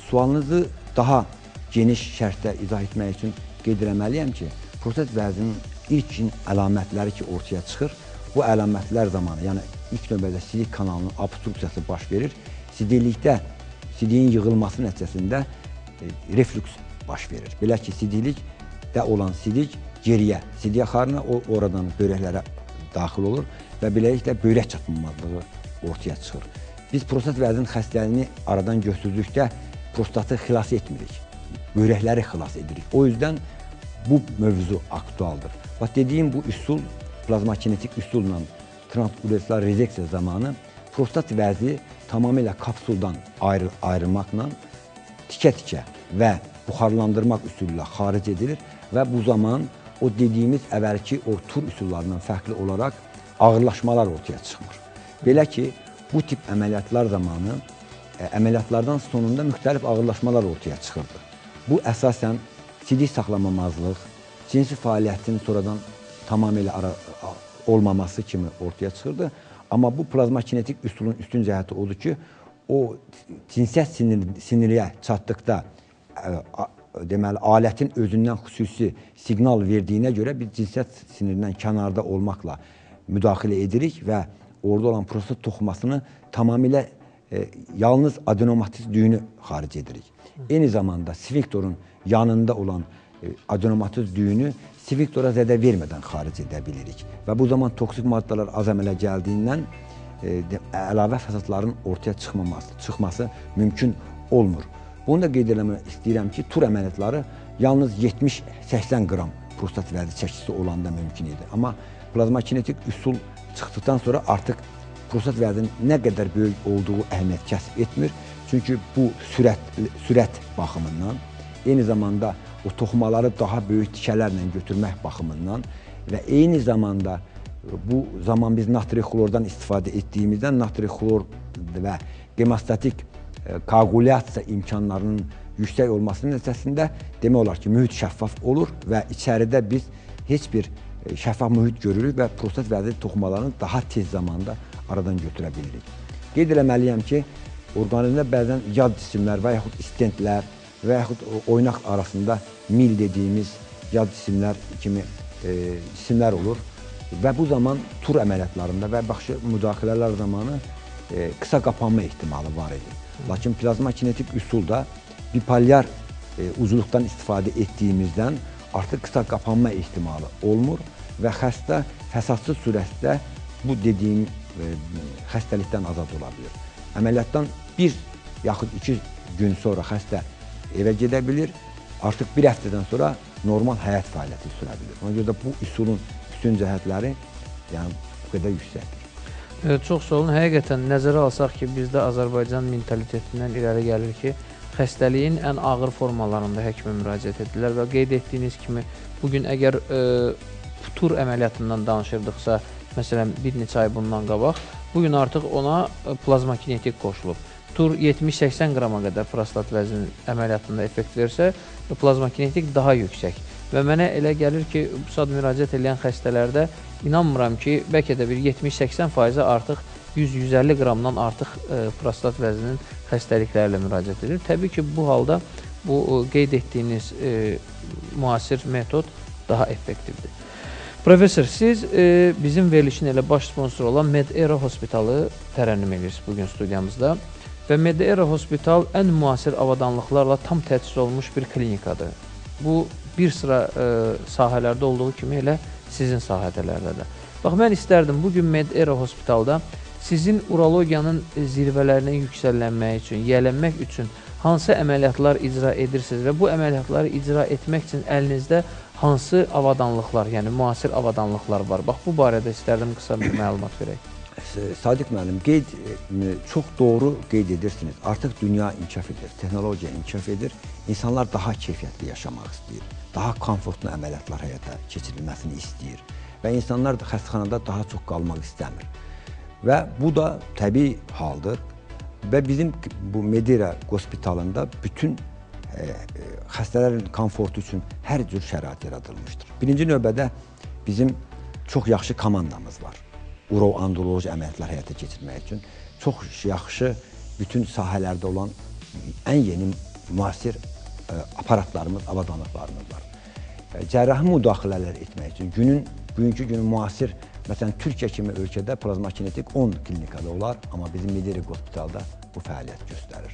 Sualınızı daha geniş şərtdə izah etmək üçün qeyd eləməliyəm ki, prostat vəzinin ilk əlamətləri ki, ortaya çıxır, bu əlamətlər zamanı, yəni ilk növbədə sidik kanalının obstruksiyası baş verir. Sidiklikdə sidiyin yığılması nəticəsində reflüks baş verir. Belə ki, sidiklikdə olan sidik geriyə, sidiyə xarına oradan börəklərə daxil olur və beləliklə börək çatmamazlığı ortaya çıxır. Biz prostat vəzinin xəstəliyini aradan götürdükdə prostatı xilas etmirik, börəkləri xilas edirik. O yüzden bu mövzu aktualdır. Bax, dediyim bu üsul, plazmakinetik üsulla transuretral rezeksiya zamanı prostat vəzi tamamilə kapsuldan ayrılmaqla tikə-tikə və buxarlandırmaq üsulü ilə xaric edilir və bu zaman o dediyimiz əvvəlki o tur üsullarından fərqli olaraq ağırlaşmalar ortaya çıxmır. Belə ki, bu tip əməliyyatlar zamanı əməliyyatlardan sonunda müxtəlif ağırlaşmalar ortaya çıxırdı. Bu əsasən sidik saxlamamazlıq, cinsi fəaliyyətin sonradan tamamilə olmaması kimi ortaya çıxırdı. Amma bu plazmakinetik üsulun üstün cəhəti odur ki, o cinsiyyət siniriyə çatdıqda deməli, alətin özündən xüsusi siqnal verdiyinə görə biz cinsiyyət sinirindən kənarda olmaqla müdaxilə edirik və orada olan prostat toxumasını tamamilə yalnız adenomatiz düyünü xaric edirik. Eyni zamanda sfinkterun yanında olan adenomatiz düyünü sfinktora zədə vermədən xaric edə bilirik. Və bu zaman toksik maddələr az əmələ gəldiyindən əlavə fəsadların ortaya çıxması mümkün olmur. Bunu da qeyd eləmək istəyirəm ki, tur əməliyyatları yalnız 70-80 qram prostat vəzi çəkisi olanda mümkün idi. Amma plazmakinetik üsul çıxdıqdan sonra artıq prostat vəzinin nə qədər böyük olduğu əhəmiyyət kəsb etmir. Çünki bu sürət baxımından, eyni zamanda o toxumaları daha böyük tikələrlə götürmək baxımından və eyni zamanda bu zaman biz natri xlordan istifadə etdiyimizdən natri xlor və hemostatik koagulyasiya imkanlarının yüksək olmasının nəticəsində demək olar ki, mühit şəffaf olur və içəridə biz heç bir şəffaf mühit görürük və prostat vəzi toxumalarını daha tez zamanda aradan götürə bilirik. Qeyd eləməliyəm ki, orqanizmdə bəzən yad cisimlər və yaxud stentlər və yaxud oynaq arasında mil dediyimiz yad cisimlər kimi cisimlər olur və bu zaman tur əməliyyatlarında və baxışı müdaxilələr zamanı qısa qapanma ehtimalı var idi. Lakin plazma kinetik üsulda bipolyar uzunluqdan istifadə etdiyimizdən artıq qısa qapanma ehtimalı olmur və xəstə fəsadsız surətdə bu dediyim xəstəlikdən azad ola bilir. Əməliyyatdan 1 yaxud 2 gün sonra xəstə evə gedə bilir, artıq 1 həftədən sonra normal həyat fəaliyyəti sürə bilir. Ona görə də bu üsulun üstün cəhətləri bu qədər yüksəkdir. Çox sağ olun. Həqiqətən nəzərə alsaq ki, bizdə Azərbaycan mentalitetindən irəli gəlir ki, xəstəliyin ən ağır formalarında həkimə müraciət edirlər və qeyd etdiyiniz kimi, bugün əgər tur əməliyyatından danışırdıqsa, məsələn, bir neçə ay bundan qabaq, bugün artıq ona plazma kinetik qoşulub. Tur 70-80 qrama qədər prostat vəzinin əməliyyatında effekt versə, plazma kinetik daha yüksək. Və mənə elə gəlir ki, bu saat müraciət edən xəstələrdə inanmıram ki, bəlkə də bir 70-80% artıq 100-150 qramdan artıq prostat vəzinin xəstəliklərlə müraciət edir. Təbii ki, bu halda bu qeyd etdiyiniz müasir metod daha effektivdir. Professor, siz bizim verilişin elə baş sponsoru olan Med-Era Hospitalı tərənnüm edirsiniz bugün studiyamızda. Və Med-Era Hospital ən müasir avadanlıqlarla tam təchiz olunmuş bir klinikadır. Bu, bir sıra sahələrdə olduğu kimi elə sizin sahələrdə də. Bax, mən istərdim bugün Med-Era Hospitalda sizin urologiyanın zirvələrinə yüksəllənmək üçün, yiyələnmək üçün hansı əməliyyatlar icra edirsiniz və bu əməliyyatları icra etmək üçün əlinizdə hansı avadanlıqlar, yəni müasir avadanlıqlar var? Bax, bu barədə istərdim qısa bir məlumat verək. Sadiq müəllim, çox doğru qeyd edirsiniz. Artıq dünya inkişaf edir, texnologiya inkişaf edir. İnsanlar daha keyfiyyətli yaşamaq istəyir, daha komfortlu əməliyyatlar həyata keçirilməsini istəyir və insanlar da xəstəxanada daha çox qalmaq istəmir. Və bu da təbii haldır və bizim bu Med-Era Hospitalında bütün xəstələrin komfortu üçün hər cür şərait yaradılmışdır. Birinci növbədə bizim çox yaxşı komandamız var. Uro-androloji əməliyyatlar həyata keçirmək üçün çox yaxşı bütün sahələrdə olan ən yeni müasir aparatlarımız, avadanlıqlarımız var. Cərrahi müdaxilələr etmək üçün bugünkü günün müasir, məsələn, Türkiyə kimi ölkədə plazma kinetik 10 klinikada olar, amma bizim Med-Era Hospitalda bu fəaliyyət göstərir.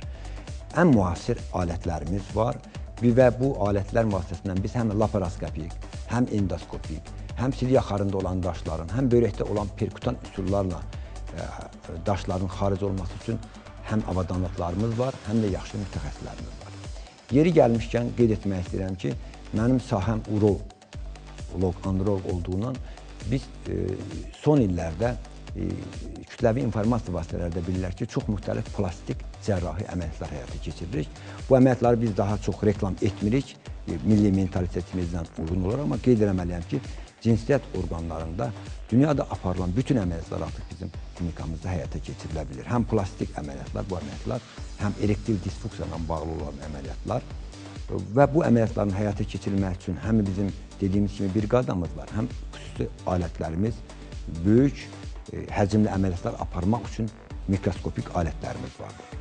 Ən müasir alətlərimiz var və bu alətlər vasitəsindən biz həm laparoskopik, həm endoskopik, həm silik axarında olan daşların, həm börəkdə olan perkutan üsullarla daşların xaric olması üçün həm avadanlıqlarımız var, həm də yaxşı mütəxəssislərimiz var. Yeri gəlmişkən qeyd etmək istəyirəm ki, mənim sahəm uroloq, androloq olduğundan biz son illərdə kütləvi informasiya vasitələrdə bilirlər ki, çox müxtəlif plastik cərrahi əməliyyatlar həyata keçiririk. Bu əməliyyatları biz daha çox reklam etmirik, milli mentalitetimizdən uyğun olaraq, amma qeyd eləməliyəm ki, cinsiyyət orqanlarında dünyada aparılan bütün əməliyyatlar artıq bizim klinikamızda həyata keçirilə bilir. Həm plastik əməliyyatlar, bu əməliyyatlar, həm erektil disfunksiya ilə bağlı olan əməliyyatlar və bu əməliyyatların həyata keçirilmək üçün həm bizim dediyimiz kimi bir qadamız var, həm xüsusi alətlərimiz, böyük həcmli əməliyyatlar aparmaq üçün mikroskopik alətlərimiz vardır.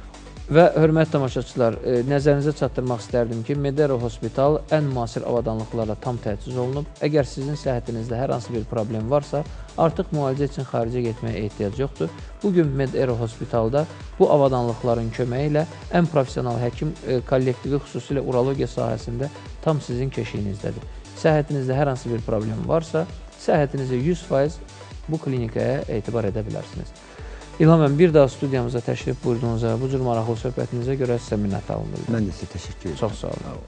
Və hörmətli tamaşaçılar, nəzərinizə çatdırmaq istərdim ki, Med-Era Hospital ən müasir avadanlıqlarla tam təchiz olunub. Əgər sizin səhhətinizdə hər hansı bir problem varsa, artıq müalicə üçün xaricə getməyə ehtiyac yoxdur. Bugün Med-Era Hospitalda bu avadanlıqların köməyi ilə ən professional həkim kollektivi xüsusilə urologiya sahəsində tam sizin keşiyinizdədir. Səhhətinizdə hər hansı bir problem varsa, səhhətinizə 100% bu klinikaya etibar edə bilərsiniz. İlham, bir daha studiyamıza təşrif buyurduğunuzda, bu cür maraqlı söhbətinizə görə sizə minnətdarlıq edirəm. Mən də sizə təşəkkür edirəm. Çox sağ olun.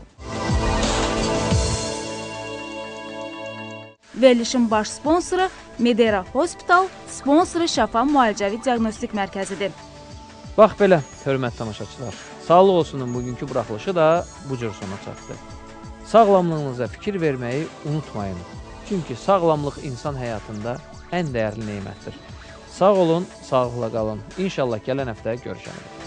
Verilişin baş sponsoru Med-Era Hospital, sponsoru Şəfa Müalicəvi Diaqnostik Mərkəzidir. Bax belə, hörmətli tamaşaçılar, Sağlıq olsunun bugünkü buraxılışı da bu cür sona çatdı. Sağlamlığınıza fikir verməyi unutmayın. Çünki sağlamlıq insan həyatında ən dəyərli neymətdir. Sağ olun, sağlıqla qalın. İnşallah gələn həftə görüşərik.